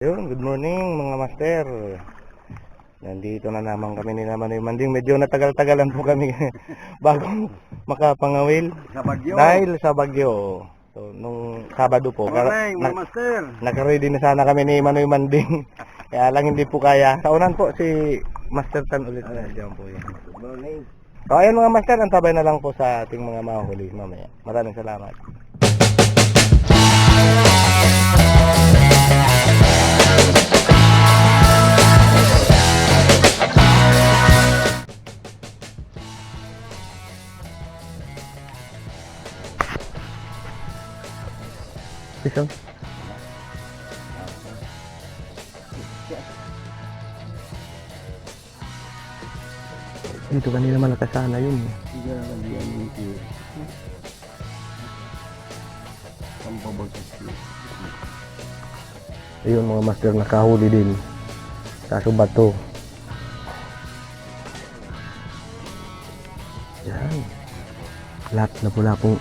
Yun, good morning mga master. Nandito na naman kami ni Manoy Manding. Medyo natagal-tagalan po kami bago makapangawil Sa Bagyo. dahil sa bagyo. So, nung Sabado po, Morning, mga master. naka-ready na sana kami ni Manoy Manding. Kaya lang hindi po kaya. Sa unan po si Master Tan ulit na diyan po yan. Good morning. So ayun mga master, antabay na lang po sa ating mga mahuli mamaya. Maraming salamat. Pisang. Dito kanina malakas sana yun. Hindi na lang yan yung tiyo. Ang babagkas yun. Ayun mga master, nakahuli din. Kaso bato. Yan. Lahat na pula pong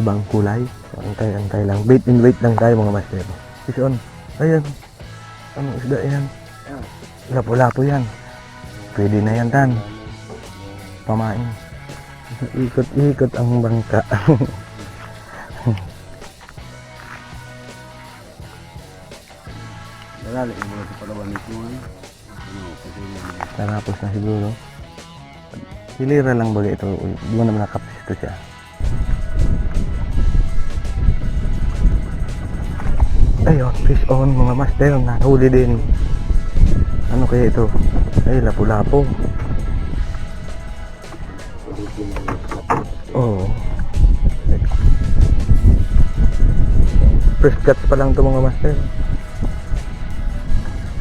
ibang kulay. Antay lang. Bait and wait lang tayo mga master. Fish on. Ayan. Anong isda yan? Lapo-lapo yan. Pwede na yan, Tan. Pamain. Ikot-ikot ang bangka. Nalala, yung mga kapalawan nito nga. Tarapos na siguro. Hilira lang bagay ito. Di mo naman nakapsito siya. Ayun, fish on mga master. Nahuli din. Ano kaya ito? Ay, lapu-lapo. Oh. First catch pa lang ito mga master.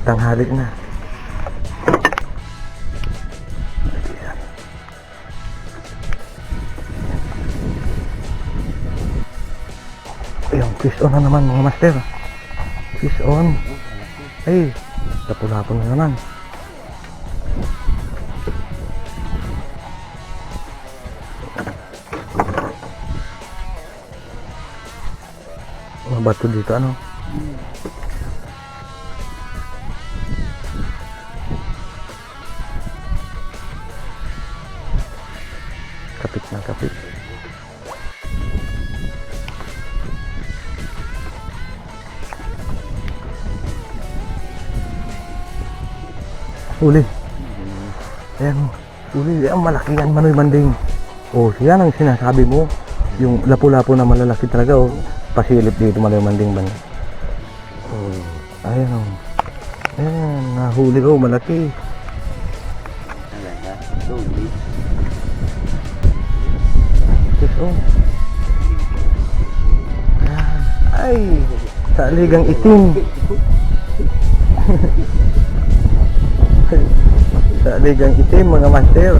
Tanghali na. Ayun, fish on na naman mga master. Fish on. Ay, lapu-lapo na naman. Mga bato dito ano? Kapit na kapit. Uli. Ayan, uli. Ang malaki yan, Manoy Manding. Oh, yan ang sinasabi mo. Yung lapu-lapu na malalaki talaga, oh. Pasilip dito, Manoy Manding ba? Oh, ayan, oh. Ayan, nahuli ko, malaki. Talaga, slowly. Yes, oh. Ayan. Ay, sa ligang itim. Sa ligang itim mga master.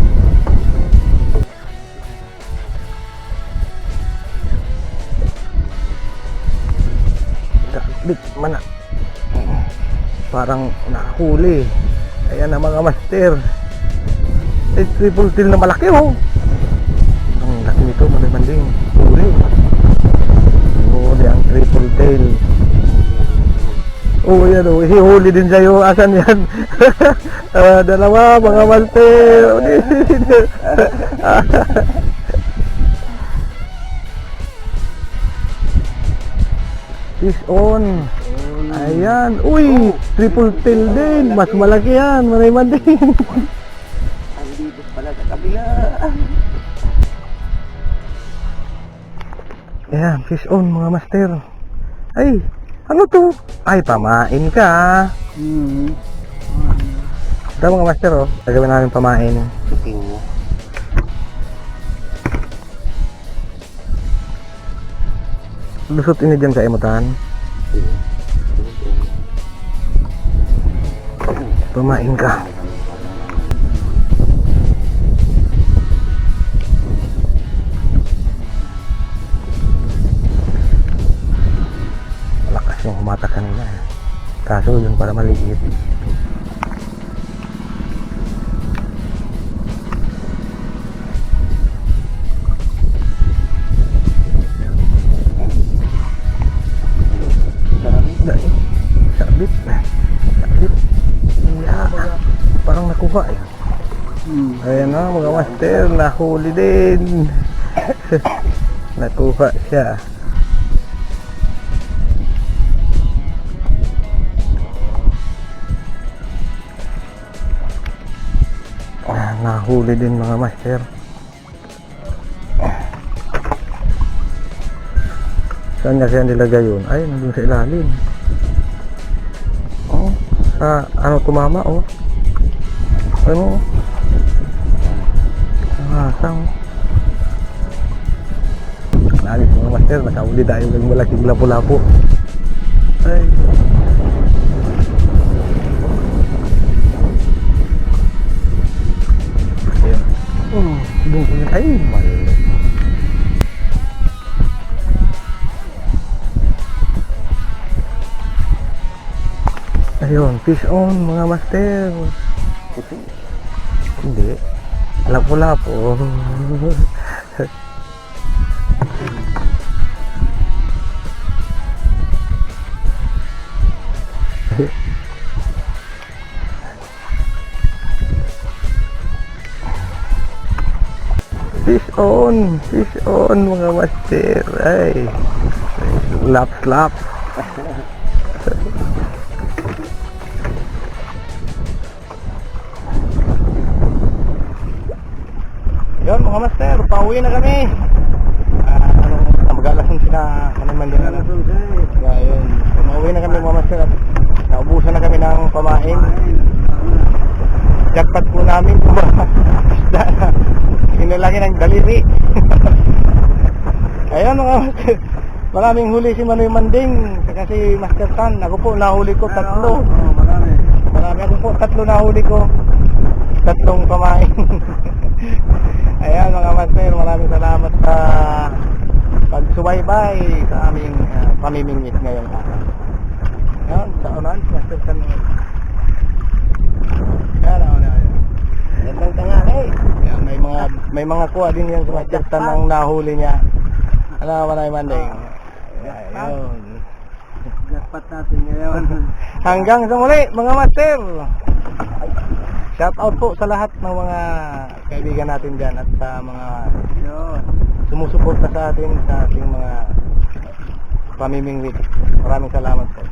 Bit mana parang nahuli. Ayan na mga master. Eh, triple tail na malaki oh. Ang laki nito, Manoy Manding. Huli. Huli ang triple tail. Oh, yan oh. Hihuli din sa'yo. Asan yan? Dalawa mga master. Fish on. Ayan. Uy, triple tail din. Mas malaki yan, Manoy Manding. Andito pala sa kabila. Ayan, fish on mga master. Ay, ano to? Ay, pamain ka. Ito mga master oh. Gagawin namin pamain. Tuking mo. Lusot ini dyan sa imutan. Pamain ka. Malakas yung humatak kanina. Kaso yun para maliit. Sabit. Parang nakuha eh. Ayan na mga master, nahuli din. Nakuha siya. Nahuli din mga master. Saan niya siya nilagay yun? Ay, nandun sa ilalim. Oh, ano tumama oh. Ano? Asang. Naalis mga master, nakauli tayo ng malaking lapu-lapu. Ay. Ayan. Bungo yan. Ay, mali. Ayun, fish on mga master. Hindi. Lapu-lapu. Fish on mga master. Ay. Slap. Yun mga master, pauwi na kami. Mag-alasan sila kanaman din. Kaya yun, pauwi na kami mga master. Naubusan na kami ng pamain. Jackpot po namin. Isda na. Inilagay ng daliri. Ayun mga master. Maraming huli si Manoy Manding. Kasi Master Tan, ako po nahuli ko 3. Marami ako po 3 nahuli ko. 3 pamain. Ayan mga master, maraming salamat sa pagsubaybay sa aming pamimingwit ngayong araw. Ayan, sa unan, Master Tan. Ayan. Gandang tanghali. Ayan, may mga kuha din yan sa Master Tan ang nahuli niya. Ano, Manoy Manding. Ayun. Jackpot natin ngayon. Hanggang sa muli mga master. Shout out po sa lahat ng mga kaibigan natin dyan at sa mga sumusuporta sa atin sa ating mga pamimingwit. Maraming salamat po.